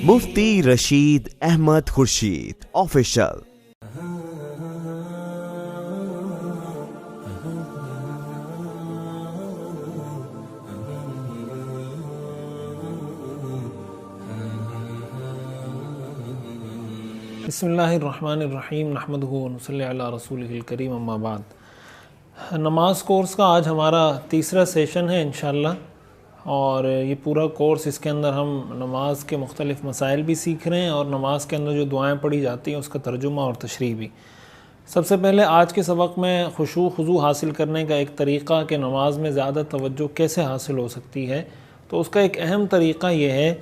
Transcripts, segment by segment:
मुफ्ती Rashid Ahmad Khurshid official. बिस्मिल्लाहिर्रहमानिर्रहीम नहमदुहु व नसल्ली अला रसूलिहिल करीम अम्मा बाद। नमाज कोर्स का आज हमारा तीसरा सेशन है इंशाअल्लाह, और ये पूरा कोर्स इसके अंदर हम नमाज के मुख्तलिफ़ मसाइल भी सीख रहे हैं और नमाज के अंदर जो दुआएं पढ़ी जाती हैं उसका तर्जुमा और तशरीह भी। सबसे पहले आज के सबक में खुशू खुजू हासिल करने का एक तरीक़ा कि नमाज में ज़्यादा तवज्जो कैसे हासिल हो सकती है, तो उसका एक अहम तरीक़ा ये है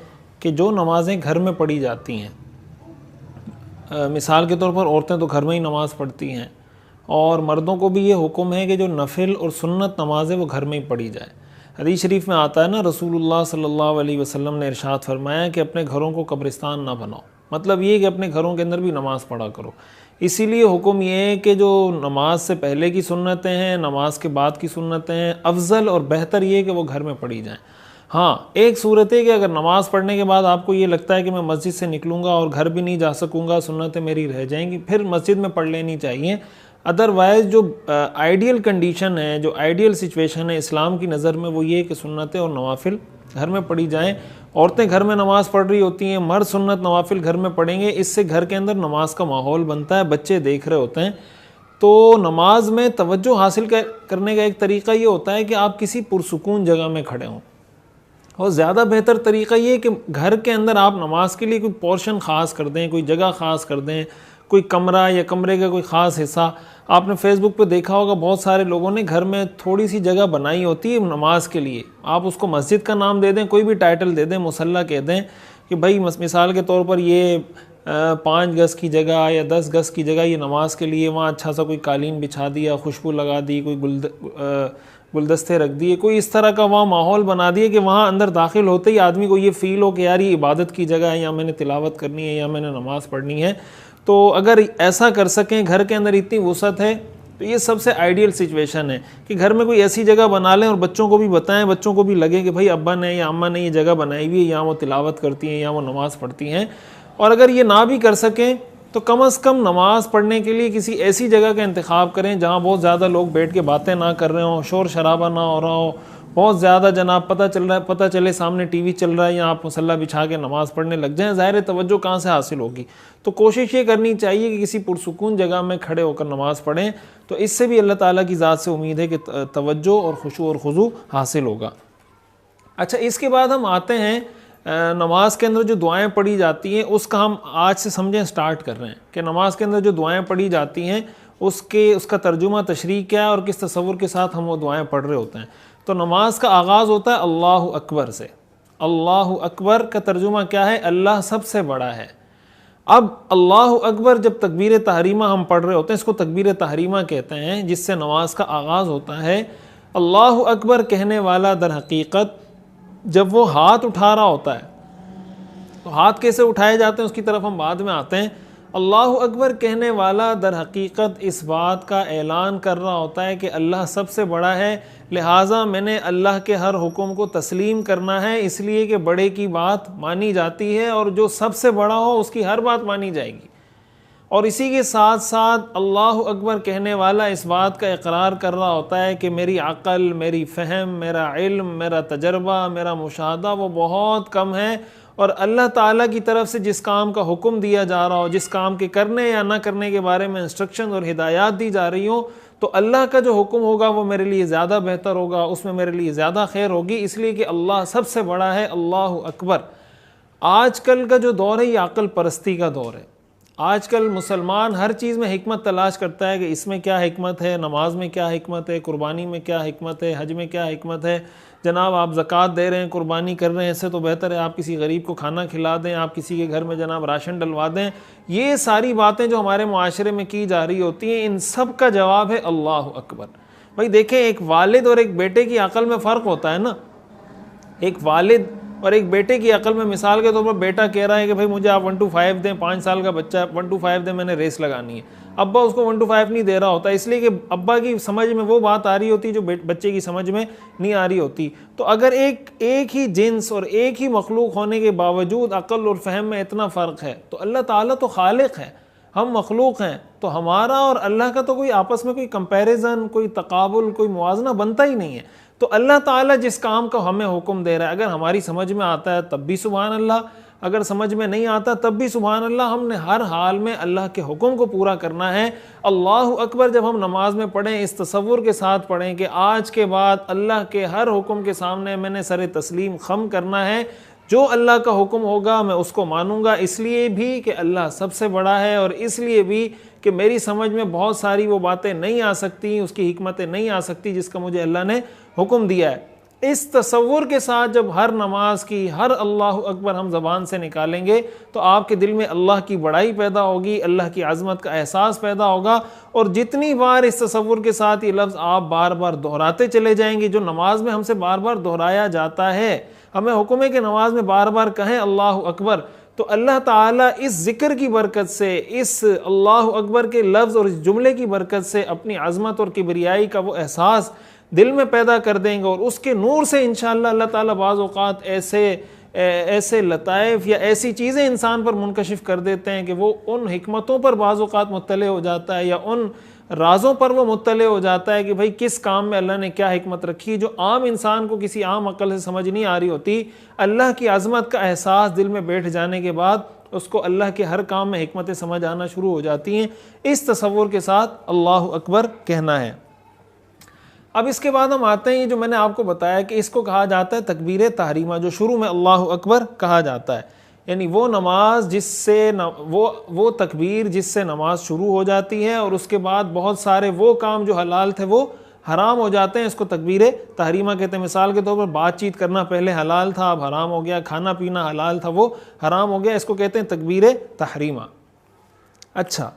कि जो नमाज़ें घर में पढ़ी जाती हैं, मिसाल के तौर पर औरतें तो घर में ही नमाज़ पढ़ती हैं, और मर्दों को भी ये हुक्म है कि जो नफिल और सुन्नत नमाज़ें वो घर में ही पढ़ी जाए। हदीस शरीफ में आता है ना, रसूलुल्लाह सल्लल्लाहु अलैहि वसल्लम ने इरशाद फरमाया कि अपने घरों को कब्रिस्तान ना बनाओ। मतलब ये कि अपने घरों के अंदर भी नमाज़ पढ़ा करो। इसीलिए हुक्म ये है कि जो नमाज से पहले की सुन्नतें हैं, नमाज के बाद की सुन्नतें हैं, अफजल और बेहतर ये है कि वो घर में पढ़ी जाएँ। हाँ, एक सूरत है कि अगर नमाज़ पढ़ने के बाद आपको ये लगता है कि मैं मस्जिद से निकलूँगा और घर भी नहीं जा सकूँगा, सुन्नतें मेरी रह जाएंगी, फिर मस्जिद में पढ़ लेनी चाहिए। अदरवाइज़ जो आइडियल कंडीशन है, जो आइडियल सिचुएशन है इस्लाम की नज़र में, वो ये कि सुन्नतें और नवाफिल घर में पढ़ी जाएं। औरतें घर में नमाज़ पढ़ रही होती हैं, मर्द सुन्नत नवाफिल घर में पढ़ेंगे, इससे घर के अंदर नमाज का माहौल बनता है, बच्चे देख रहे होते हैं। तो नमाज में तवज्जो हासिल करने का एक तरीक़ा ये होता है कि आप किसी पुरसुकून जगह में खड़े हों, और ज़्यादा बेहतर तरीक़ा ये है कि घर के अंदर आप नमाज के लिए कोई पोर्शन ख़ास कर दें, कोई जगह ख़ास कर दें, कोई कमरा या कमरे का कोई ख़ास हिस्सा। आपने फेसबुक पे देखा होगा बहुत सारे लोगों ने घर में थोड़ी सी जगह बनाई होती है नमाज के लिए। आप उसको मस्जिद का नाम दे दें, कोई भी टाइटल दे दें, मुसल्ला कह दें कि भाई मिसाल के तौर पर ये 5 गज़ की जगह या 10 गज़ की जगह ये नमाज के लिए, वहाँ अच्छा सा कोई कालीन बिछा दिया, खुशबू लगा दी, कोई गुलदस्ते रख दिए, कोई इस तरह का वहाँ माहौल बना दिए कि वहाँ अंदर दाखिल होते ही आदमी को ये फ़ील हो कि यार ये इबादत की जगह है, या मैंने तिलावत करनी है, या मैंने नमाज़ पढ़नी है। तो अगर ऐसा कर सकें, घर के अंदर इतनी वुसअत है, तो ये सबसे आइडियल सिचुएशन है कि घर में कोई ऐसी जगह बना लें और बच्चों को भी बताएं, बच्चों को भी लगे कि भाई अब्बा ने या अम्मा ने ये जगह बनाई हुई है, यहाँ वो तिलावत करती हैं, यहाँ वो नमाज़ पढ़ती हैं। और अगर ये ना भी कर सकें तो कम से कम नमाज़ पढ़ने के लिए किसी ऐसी जगह का इंतखाब करें जहाँ बहुत ज़्यादा लोग बैठ के बातें ना कर रहे हों, शोर शराबा ना हो रहा हो, बहुत ज़्यादा जनाब पता चले सामने टीवी चल रहा है, या आप मुसल्ला बिछा के नमाज़ पढ़ने लग जाएं, ज़ाहिर तवज्जो कहाँ से हासिल होगी। तो कोशिश ये करनी चाहिए कि किसी पुरसुकून जगह में खड़े होकर नमाज़ पढ़ें, तो इससे भी अल्लाह ताला की ज़ात से उम्मीद है कि तवज्जो और खुशू और खुजू हासिल होगा। अच्छा, इसके बाद हम आते हैं नमाज के अंदर जो दुआएं पढ़ी जाती हैं उसका हम आज से समझें स्टार्ट कर रहे हैं कि नमाज के अंदर जो दुआएं पढ़ी जाती हैं उसका तर्जुमा तशरीह क्या है और किस तसव्वुर के साथ हम वो दुआएं पढ़ रहे होते हैं। तो नमाज का आगाज़ होता है अल्लाहु अकबर से। अल्लाहु अकबर का तर्जुमा क्या है? अल्लाह सबसे बड़ा है। अब अल्लाहु अकबर जब तकबीर तहरीमा हम पढ़ रहे होते हैं, इसको तकबीर तहरीमा कहते हैं, जिससे नमाज का आगाज़ होता है। अल्लाहु अकबर कहने वाला दर हकीकत जब वो हाथ उठा रहा होता है, तो हाथ कैसे उठाए जाते हैं उसकी तरफ हम बाद में आते हैं। अल्लाहु अकबर कहने वाला दर हकीकत इस बात का ऐलान कर रहा होता है कि अल्लाह सबसे बड़ा है, लिहाजा मैंने अल्लाह के हर हुक्म को तस्लीम करना है, इसलिए कि बड़े की बात मानी जाती है और जो सबसे बड़ा हो उसकी हर बात मानी जाएगी। और इसी के साथ साथ अल्लाहु अकबर कहने वाला इस बात का इकरार कर रहा होता है कि मेरी अक़ल, मेरी फ़हम, मेरा इल्म, मेरा तजर्बा, मेरा मुशाहदा वो बहुत कम है, और अल्लाह ताला की तरफ से जिस काम का हुक्म दिया जा रहा हो, जिस काम के करने या ना करने के बारे में इंस्ट्रक्शन और हिदायत दी जा रही हो, तो अल्लाह का जो हुक्म होगा वो मेरे लिए ज़्यादा बेहतर होगा, उसमें मेरे लिए ज़्यादा खैर होगी, इसलिए कि अल्लाह सबसे बड़ा है। अल्लाहु अकबर। आजकल का जो दौर है ये अक़ल परस्ती का दौर है। आजकल मुसलमान हर चीज़ में हिकमत तलाश करता है कि इसमें क्या हिकमत है, नमाज में क्या हिकमत है, कुर्बानी में क्या हिकमत है, हज में क्या हिकमत है। जनाब आप ज़कात दे रहे हैं, कुर्बानी कर रहे हैं, इससे तो बेहतर है आप किसी गरीब को खाना खिला दें, आप किसी के घर में जनाब राशन डलवा दें। ये सारी बातें जो हमारे माशरे में की जा रही होती हैं, इन सब का जवाब है अल्लाहु अकबर। भाई देखें, एक वालिद और एक बेटे की अक़ल में फ़र्क होता है ना। एक वालिद और एक बेटे की अकल में, मिसाल के तौर पर बेटा कह रहा है कि भाई मुझे आप 1 to 5 दें, 5 साल का बच्चा 1 to 5 दें, मैंने रेस लगानी है। अब्बा उसको 1 to 5 नहीं दे रहा होता, इसलिए कि अब्बा की समझ में वो बात आ रही होती है जो बच्चे की समझ में नहीं आ रही होती। तो अगर एक ही जिन्स और एक ही मखलूक होने के बावजूद अकल और फहम में इतना फ़र्क है, तो अल्लाह ताला तो खालिक है, हम मखलूक हैं, तो हमारा और अल्लाह का तो कोई आपस में कोई कंपैरिजन, कोई तकाबुल, कोई मुवाजना बनता ही नहीं है। तो अल्लाह ताला जिस काम का हमें हुक्म दे रहा है, अगर हमारी समझ में आता है तब भी सुभान अल्लाह, अगर समझ में नहीं आता तब भी सुभान अल्लाह। हमने हर हाल में अल्लाह के हुक्म को पूरा करना है। अल्लाहु अकबर जब हम नमाज में पढ़ें, इस तसव्वुर के साथ पढ़ें कि आज के बाद अल्लाह के हर हुक्म के सामने मैंने सरे तस्लीम खम करना है, जो अल्लाह का हुक्म होगा मैं उसको मानूंगा, इसलिए भी कि अल्लाह सबसे बड़ा है और इसलिए भी कि मेरी समझ में बहुत सारी वो बातें नहीं आ सकती, उसकी हिकमतें नहीं आ सकती जिसका मुझे अल्लाह ने हुक्म दिया है। इस तसव्वुर के साथ जब हर नमाज की हर अल्लाहु अकबर हम ज़बान से निकालेंगे तो आपके दिल में अल्लाह की बड़ाई पैदा होगी, अल्लाह की आज़मत का एहसास पैदा होगा। और जितनी बार इस तसव्वुर के साथ ये लफ्ज़ आप बार बार दोहराते चले जाएंगे, जो नमाज में हमसे बार बार दोहराया जाता है, हमें हुक्म है कि नमाज में बार बार कहें अल्लाहु अकबर, तो अल्लाह ताला इस ज़िक्र की बरकत से, इस अल्लाहु अकबर के लफ्ज़ और इस जुमले की बरकत से अपनी आज़मत और किबरियाई का वो एहसास दिल में पैदा कर देंगे। और उसके नूर से इंशाअल्लाह अल्लाह ताला बाज़ औक़ात ऐसे लताइफ़ या ऐसी चीज़ें इंसान पर मुनकशिफ कर देते हैं कि वो उन हिकमतों पर बाज़ औक़ात मुत्तले हो जाता है या उन राज़ों पर वो मुत्तले हो जाता है कि भाई किस काम में अल्लाह ने क्या हिकमत रखी, जो आम इंसान को किसी आम अकल से समझ नहीं आ रही होती। अल्लाह की आज़मत का एहसास दिल में बैठ जाने के बाद उसको अल्लाह के हर काम में हिकमतें समझ आना शुरू हो जाती हैं। इस तसव्वुर के साथ अल्लाहु अकबर कहना है। अब इसके बाद हम आते हैं, जो मैंने आपको बताया कि इसको कहा जाता है तकबीर तहरीमा, जो शुरू में अल्लाहु अकबर कहा जाता है, यानी वो नमाज जिससे वो तकबीर जिससे नमाज शुरू हो जाती है और उसके बाद बहुत सारे वो काम जो हलाल थे वो हराम हो जाते हैं, इसको तकबीर तहरीमा कहते हैं। मिसाल के तौर पर बातचीत करना पहले हलाल था, अब हराम हो गया, खाना पीना हलाल था वो हराम हो गया, इसको कहते हैं तकबीर तहरीमा। अच्छा,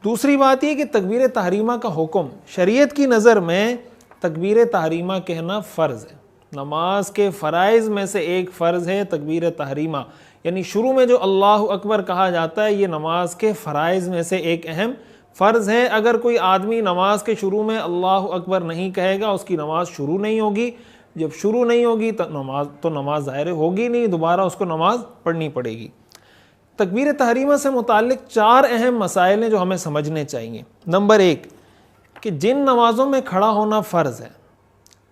दूसरी बात यह कि तकबीर तहरीमा का हुक्म शरीयत की नज़र में तकबीर तहरीमा कहना फ़र्ज़ है। नमाज के फ़राइज़ में से एक फ़र्ज़ है तकबीर तहरीमा, यानी शुरू में जो अल्लाहु अकबर कहा जाता है ये नमाज के फ़राइज़ में से एक अहम फ़र्ज़ है। अगर कोई आदमी नमाज के शुरू में अल्लाहु अकबर नहीं कहेगा, उसकी नमाज शुरू नहीं होगी। जब शुरू नहीं होगी तो नमाज ज़ाहिर होगी नहीं, दोबारा उसको नमाज पढ़नी पड़ेगी। तकबीर तहरीमा से मुताल्लिक़ 4 अहम मसाइल हैं जो हमें समझने चाहिए। नंबर 1 कि जिन नमाज़ों में खड़ा होना फ़र्ज़ है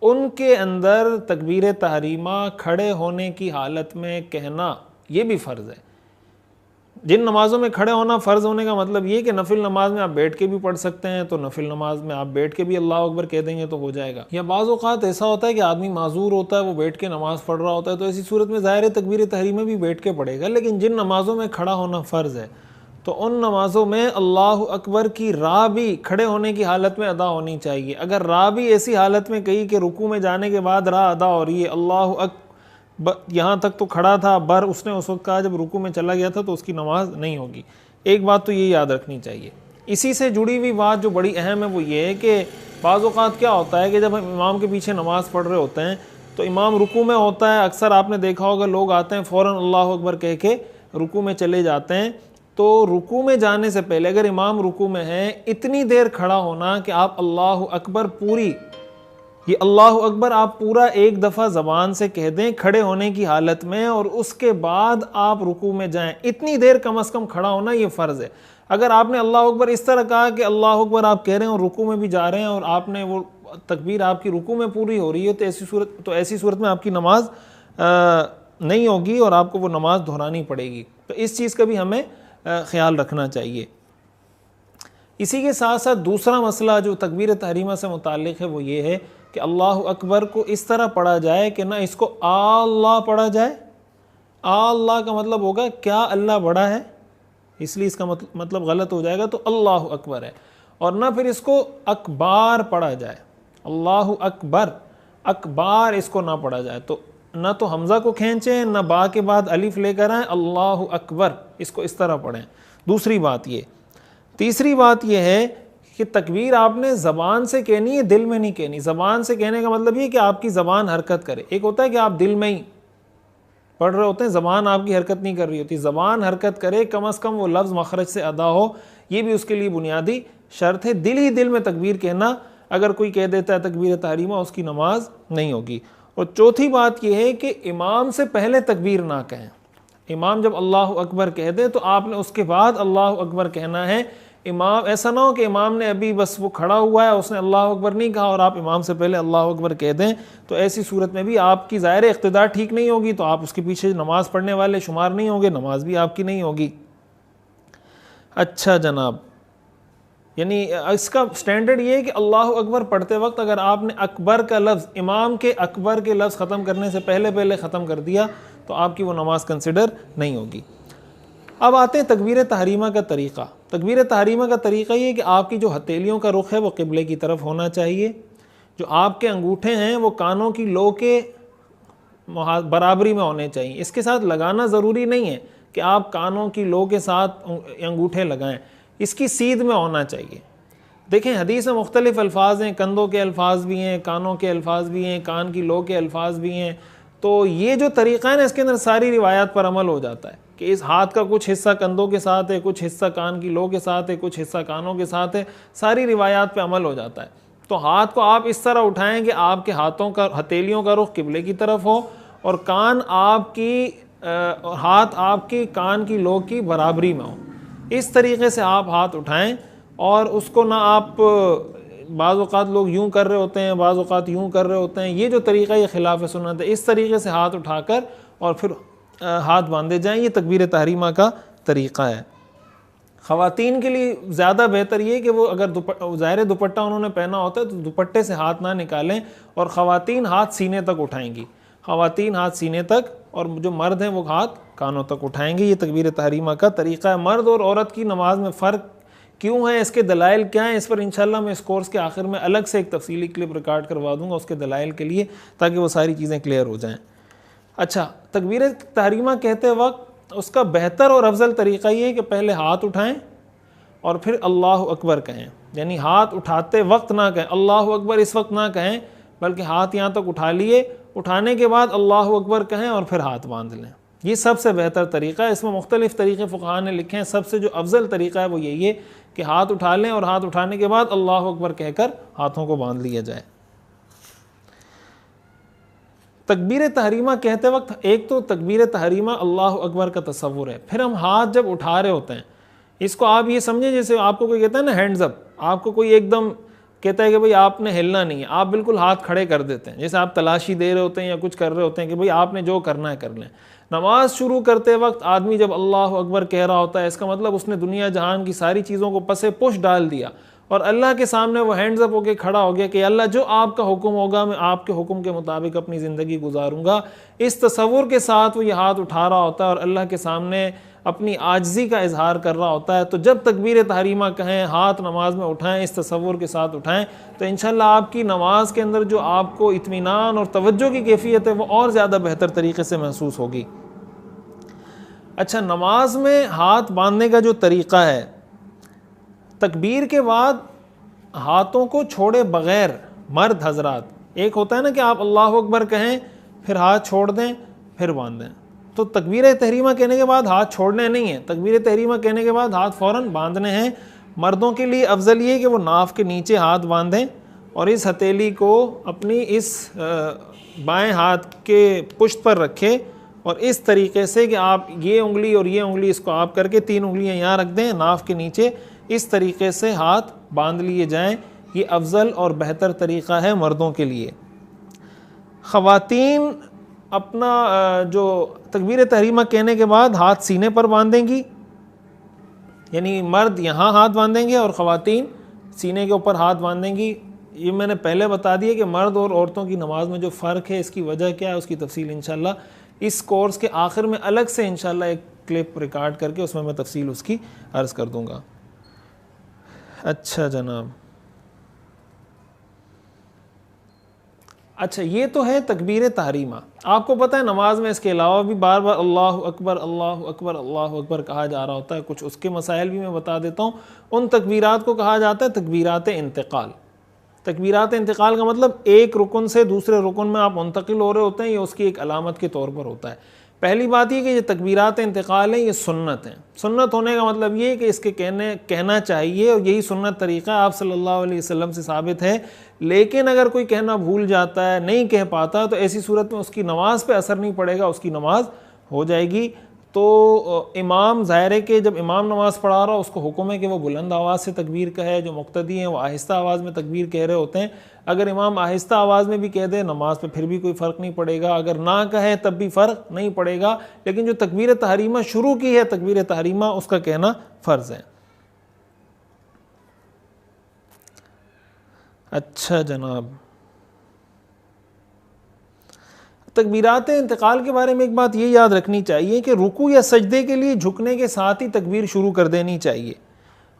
उनके अंदर तकबीर तहरीमा खड़े होने की हालत में कहना ये भी फ़र्ज़ है। जिन नमाज़ों में खड़े होना फ़र्ज़ होने का मतलब ये कि नफिल नमाज में आप बैठ के भी पढ़ सकते हैं, तो नफिल नमाज में आप बैठ के भी अल्लाह अकबर कह देंगे तो हो जाएगा। या बाज़ औक़ात ऐसा होता है कि आदमी माजूर होता है, वो बैठ के नमाज़ पढ़ रहा होता है, तो ऐसी सूरत में ज़ाहिर है तकबीर तहरीमा भी बैठ के पढ़ेगा। लेकिन जिन नमाज़ों में खड़ा होना फ़र्ज़ है तो उन नमाज़ों में अल्लाहु अकबर की रा भी खड़े होने की हालत में अदा होनी चाहिए। अगर रा भी ऐसी हालत में कही कि रुकू में जाने के बाद रा अदा हो रही है, अल्लाहु अकबर यहाँ तक तो खड़ा था, बर उसने उस वक्त कहा जब रुकू में चला गया था, तो उसकी नमाज नहीं होगी। एक बात तो ये याद रखनी चाहिए। इसी से जुड़ी हुई बात जो बड़ी अहम है वो ये है कि बाज़ औक़ात क्या होता है कि जब हम इमाम के पीछे नमाज़ पढ़ रहे होते हैं तो इमाम रुकू में होता है, अक्सर आपने देखा होगा लोग आते हैं फ़ौरन अल्लाहु अकबर कह के रुकू में चले जाते हैं। तो रुकू में जाने से पहले अगर इमाम रुकू में है, इतनी देर खड़ा होना कि आप अल्लाहु अकबर ये अल्लाहु अकबर आप पूरा एक दफ़ा ज़बान से कह दें खड़े होने की हालत में, और उसके बाद आप रुकू में जाएं, इतनी देर कम अज़ कम खड़ा होना ये फ़र्ज़ है। अगर आपने अल्लाहु अकबर इस तरह कहा कि अल्लाहु अकबर आप कह रहे हैं और रुकू में भी जा रहे हैं और आपने वो तकबीर आपकी रुकू में पूरी हो रही है, तो ऐसी सूरत में आपकी नमाज नहीं होगी और आपको वो नमाज दोहरानी पड़ेगी। तो इस चीज़ का भी हमें ख्याल रखना चाहिए। इसी के साथ साथ दूसरा मसला जो तकबीर तहरीमा से मुताल्लिक़ है वो ये है कि अल्लाहु अकबर को इस तरह पढ़ा जाए कि ना इसको अल्लाह पढ़ा जाए। अल्लाह का मतलब होगा क्या अल्लाह बड़ा है, इसलिए इसका मतलब गलत हो जाएगा, तो अल्लाहु अकबर है। और ना फिर इसको अकबार पढ़ा जाए, अल्लाहु अकबर, अकबार इसको ना पढ़ा जाए। तो ना तो हमज़ा को खींचें, ना बा के बाद अलिफ लेकर आएँ, अल्लाहु अकबर, इसको इस तरह पढ़ें। दूसरी बात ये। तीसरी बात यह है कि तकबीर आपने ज़बान से कहनी है, दिल में नहीं कहनी। ज़बान से कहने का मतलब ये कि आपकी ज़बान हरकत करे। एक होता है कि आप दिल में ही पढ़ रहे होते हैं, ज़बान आपकी हरकत नहीं कर रही होती। ज़बान हरकत करे, कम से कम वो लफ्ज़ मखरज से अदा हो, ये भी उसके लिए बुनियादी शर्त है। दिल ही दिल में तकबीर कहना, अगर कोई कह देता है तकबीर तहरीमा, उसकी नमाज नहीं होगी। और चौथी बात यह है कि इमाम से पहले तकबीर ना कहें। इमाम जब अल्लाह अकबर कह दे तो आपने उसके बाद अल्लाह अकबर कहना है। इमाम, ऐसा ना हो कि इमाम ने अभी बस वो खड़ा हुआ है, उसने अल्लाह अकबर नहीं कहा और आप इमाम से पहले अल्लाह अकबर कह दें, तो ऐसी सूरत में भी आपकी ज़ाहिर इक़्तिदा ठीक नहीं होगी, तो आप उसके पीछे नमाज़ पढ़ने वाले शुमार नहीं होंगे, नमाज भी आपकी नहीं होगी। अच्छा जनाब, यानी इसका स्टैंडर्ड ये है कि अल्लाह अकबर पढ़ते वक्त अगर आपने अकबर का लफ्ज़, इमाम के अकबर के लफ्ज़ ख़त्म करने से पहले ख़त्म कर दिया तो आपकी वो नमाज कंसिडर नहीं होगी। अब आते हैं तकबीर तहरीमा का तरीक़ा। तकबीर तहरीमा का तरीक़ा ये है कि आपकी जो हथेलियों का रुख है वो क़िबले की तरफ होना चाहिए। जो आपके अंगूठे हैं वो कानों की लो के बराबरी में होने चाहिए। इसके साथ लगाना ज़रूरी नहीं है कि आप कानों की लो के साथ अंगूठे लगाएं, इसकी सीध में होना चाहिए। देखें, हदीस में मुख्तलिफ़ अल्फाज हैं, कंधों के अल्फाज भी हैं, कानों के अल्फाज भी हैं, कान की लो के अल्फाज भी हैं। तो ये जो तरीक़ा है ना, इसके अंदर सारी रिवायात पर अमल हो जाता है कि इस हाथ का कुछ हिस्सा कंधों के साथ है, कुछ हिस्सा कान की लो के साथ है, कुछ हिस्सा कानों के साथ है, सारी रिवायात पे अमल हो जाता है। तो हाथ को आप इस तरह उठाएं कि आपके हाथों का, हथेलियों का रुख क़िबले की तरफ हो और कान आपकी हाथ आपकी कान की लो की बराबरी में हो। इस तरीक़े से आप हाथ उठाएं और उसको ना आप, बाज़ औक़ात लोग यूँ कर रहे होते हैं, बाज़ औक़ात यूँ कर रहे होते हैं, ये जो तरीक़ा ये खिलाफ़ सुन्नत है। इस तरीक़े से हाथ उठाकर और फिर हाथ बांधे जाएं, ये तकबीर तहरीमा का तरीक़ा है। ख़वातीन के लिए ज़्यादा बेहतर ये कि वो अगर ज़ाहिर दुपट्टा उन्होंने पहना होता है तो दुपट्टे से हाथ ना निकालें और ख़वातीन हाथ सीने तक उठाएंगी, ख़वातीन हाथ सीने तक, और जो मर्द हैं वो हाथ कानों तक उठाएंगे। ये तकबीर तहरीमा का तरीक़ा है। मर्द और औरत की नमाज में फ़र्क क्यों है, इसके दलाइल क्या हैं, इस पर इंशाल्लाह मैं इस कोर्स के आखिर में अलग से एक तफसीली क्लिप रिकॉर्ड करवा दूँगा उसके दलाइल के लिए, ताकि वो सारी चीज़ें क्लियर हो जाएँ। अच्छा, तकबीर तहरीमा कहते वक्त उसका बेहतर और अफजल तरीक़ा ये है कि पहले हाथ उठाएं और फिर अल्लाह अकबर कहें। यानी हाथ उठाते वक्त ना कहें अल्लाह अकबर, इस वक्त ना कहें, बल्कि हाथ यहाँ तक उठा लिए, उठाने के बाद अल्लाह अकबर कहें और फिर हाथ बांध लें। ये सबसे बेहतर तरीक़ा है। इसमें मुख्तलिफ़ तरीक़े फ़ुक़हा ने लिखे हैं, सबसे जो अफजल तरीक़ा है वो यही है कि हाथ उठा लें और हाथ उठाने के बाद अल्लाह अकबर कहकर हाथों को बांध लिया जाए। तकबीर तहरीमा कहते वक्त एक तो तकबीर तहरीमा अल्लाह अकबर का तसव्वुर है, फिर हम हाथ जब उठा रहे होते हैं, इसको आप ये समझें जैसे आपको कोई कहता है ना हैंड्स अप, आपको कोई एकदम कहता है कि भाई आपने हिलना नहीं है, आप बिल्कुल हाथ खड़े कर देते हैं, जैसे आप तलाशी दे रहे होते हैं या कुछ कर रहे होते हैं कि भाई आपने जो करना है कर लें। नमाज शुरू करते वक्त आदमी जब अल्लाह अकबर कह रहा होता है, इसका मतलब उसने दुनिया जहान की सारी चीज़ों को पसे पुश डाल दिया और अल्लाह के सामने वो हैंड्स अप होकर खड़ा हो गया कि अल्लाह जो आपका हुक्म होगा मैं आपके हुक्म के मुताबिक अपनी ज़िंदगी गुजारूंगा। इस तसव्वुर के साथ वो ये हाथ उठा रहा होता है और अल्लाह के सामने अपनी आजिज़ी का इजहार कर रहा होता है। तो जब तकबीर तहरीमा कहें, हाथ नमाज में उठाएं, इस तसव्वुर के साथ उठाएं, तो इंशाल्लाह आपकी नमाज के अंदर जो आपको इत्मीनान और तवज्जो की कैफियत है वो और ज़्यादा बेहतर तरीके से महसूस होगी। अच्छा, नमाज में हाथ बांधने का जो तरीक़ा है, तकबीर के बाद हाथों को छोड़े बग़ैर, मर्द हजरात, एक होता है ना कि आप अल्लाह अकबर कहें फिर हाथ छोड़ दें फिर बांध दें, तो तकबीर तहरीमा कहने के बाद हाथ छोड़ने नहीं है, तकबीर तहरीमा कहने के बाद हाथ फ़ौरन बांधने हैं। मर्दों के लिए अफजल ये है कि वो नाफ के नीचे हाथ बांधें और इस हथेली को अपनी इस बाएं हाथ के पुश्त पर रखें और इस तरीके से कि आप ये उंगली और ये उंगली इसको आप करके 3 उंगलियां यहाँ रख दें नाफ के नीचे, इस तरीके से हाथ बांध लिए जाएं। ये अफजल और बेहतर तरीक़ा है मर्दों के लिए। ख़वातीन अपना जो तकबीर तहरीमा कहने के बाद हाथ सीने पर बांधेंगी, यानी मर्द यहाँ हाथ बांधेंगे और ख़वातीन सीने के ऊपर हाथ बांधेंगी। ये मैंने पहले बता दिया कि मर्द और औरतों की नमाज में जो फ़र्क है, इसकी वजह क्या है, उसकी तफसील इंशाल्लाह इस कोर्स के आखिर में अलग से इंशाल्लाह एक क्लिप रिकॉर्ड करके उसमें मैं तफसील उसकी अर्ज़ कर दूँगा। अच्छा जनाब, अच्छा ये तो है तकबीर तहरीमा। आपको पता है नमाज में इसके अलावा भी बार बार अल्लाह अकबर अल्लाह अकबर अल्लाह अकबर कहा जा रहा होता है। कुछ उसके मसाइल भी मैं बता देता हूँ। उन तकबीरात को कहा जाता है तकबीरात इंतकाल। तकबीरात इंतकाल का मतलब एक रुकन से दूसरे रुकन में आप मुंतकिल हो रहे होते हैं, ये उसकी एक अलामत के तौर पर होता है। पहली बात ये कि ये तकबीरात इंतकाल हैं, ये सुन्नत हैं। सुन्नत होने का मतलब ये है कि इसके कहना चाहिए और यही सुन्नत तरीक़ा आप सल्लल्लाहु अलैहि वसल्लम से साबित है। लेकिन अगर कोई कहना भूल जाता है, नहीं कह पाता, तो ऐसी सूरत में उसकी नमाज पे असर नहीं पड़ेगा, उसकी नमाज हो जाएगी। तो इमाम ज़ाहिर है कि जब इमाम नमाज पढ़ा रहा हो उसको हुक्म है कि वो बुलंद आवाज़ से तकबीर कहे, जो मुक्तदी हैं वो आहिस्ता आवाज़ में तकबीर कह रहे होते हैं। अगर इमाम आहिस्ता आवाज़ में भी कह दे नमाज पे फिर भी कोई फ़र्क नहीं पड़ेगा, अगर ना कहे तब भी फ़र्क नहीं पड़ेगा। लेकिन जो तकबीर तहरीमा शुरू की है, तकबीर तहरीमा, उसका कहना फ़र्ज़ है। अच्छा जनाब, तकबीरात इंतकाल के बारे में एक बात ये याद रखनी चाहिए कि रुकू या सजदे के लिए झुकने के साथ ही तकबीर शुरू कर देनी चाहिए,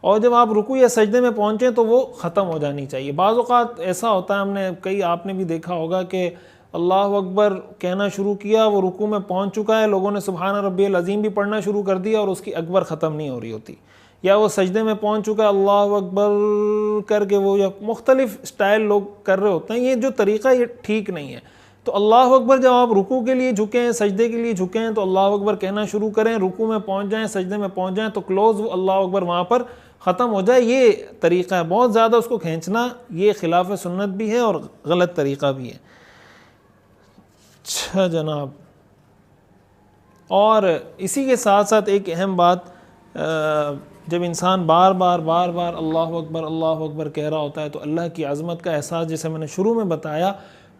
और जब आप रुकू या सजदे में पहुँचें तो वो ख़त्म हो जानी चाहिए। बाज़ औक़ात ऐसा होता है, आपने भी देखा होगा कि अल्लाह अकबर कहना शुरू किया, वो रुकू में पहुँच चुका है, लोगों ने सुबहान रब्बियल अज़ीम भी पढ़ना शुरू कर दिया और उसकी अकबर ख़त्म नहीं हो रही होती, या वो सजदे में पहुँच चुका है, अल्लाह अकबर करके वो या मुख्तलिफ स्टाइल लोग कर रहे होते हैं। ये जो तरीक़ा ये ठीक नहीं है। तो अल्लाह अकबर जब आप रुकू के लिए झुके हैं, सजदे के लिए झुके हैं, तो अल्लाह अकबर कहना शुरू करें, रुकू में पहुँच जाएँ, सजदे में पहुँच जाएँ तो क्लोज़ अल्लाह अकबर वहाँ पर ख़त्म हो जाए। ये तरीक़ा है। बहुत ज़्यादा उसको खींचना ये खिलाफ सुन्नत भी है और गलत तरीक़ा भी है। अच्छा जनाब, और इसी के साथ साथ एक अहम बात, जब इंसान बार बार अल्लाह अकबर कह रहा होता है तो अल्लाह की अज़मत का एहसास, जैसे मैंने शुरू में बताया,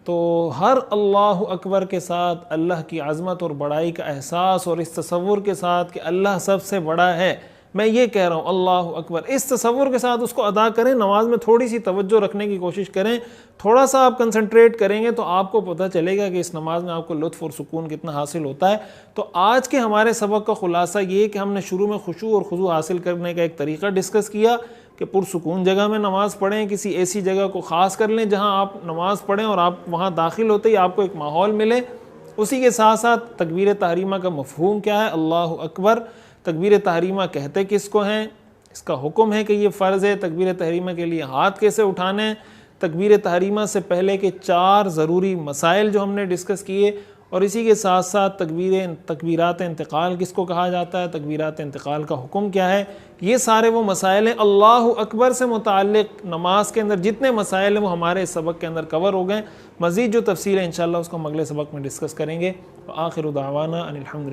तो हर अल्लाह अकबर के साथ अल्लाह की अज़मत और बड़ाई का एहसास और इस तसव्वुर के साथ कि अल्लाह सबसे बड़ा है, मैं ये कह रहा हूँ अल्लाह अकबर, इस तसव्वुर के साथ उसको अदा करें। नमाज में थोड़ी सी तवज्जो रखने की कोशिश करें, थोड़ा सा आप कंसंट्रेट करेंगे तो आपको पता चलेगा कि इस नमाज में आपको लुत्फ़ और सुकून कितना हासिल होता है। तो आज के हमारे सबक का ख़ुलासा ये कि हमने शुरू में खुशू और खुजू हासिल करने का एक तरीक़ा डिस्कस किया कि पुरसुकून जगह में नमाज़ पढ़ें, किसी ऐसी जगह को ख़ास कर लें जहाँ आप नमाज़ पढ़ें और आप वहाँ दाखिल होते ही आपको एक माहौल मिले। उसी के साथ साथ तकबीर तहरीमा का मफ़हूम क्या है, अल्लाह अकबर, तकबीर तहरीमा कहते किसको हैं, इसका हुक्म है कि ये फ़र्ज़ है, तकबीर तहरीमा के लिए हाथ कैसे उठाने हैं, तकबीर तहरीमा से पहले के 4 ज़रूरी मसाइल जो हमने डिस्कस किए, और इसी के साथ साथ तकबीरात इंतकाल किसको कहा जाता है, तकबीरात इंतकाल का हुक्म क्या है, ये सारे वो मसाइल हैं। अल्लाह अकबर से मुताल्लिक़ नमाज के अंदर जितने मसाइल हैं वो हमारे इस सबक के अंदर कवर हो गए। मज़ीद जो तफ़सील है इंशाअल्लाह उसको हम अगले सबक में डिस्कस करेंगे। आखिर दावाना अनिल हम्दुलिल्लाह।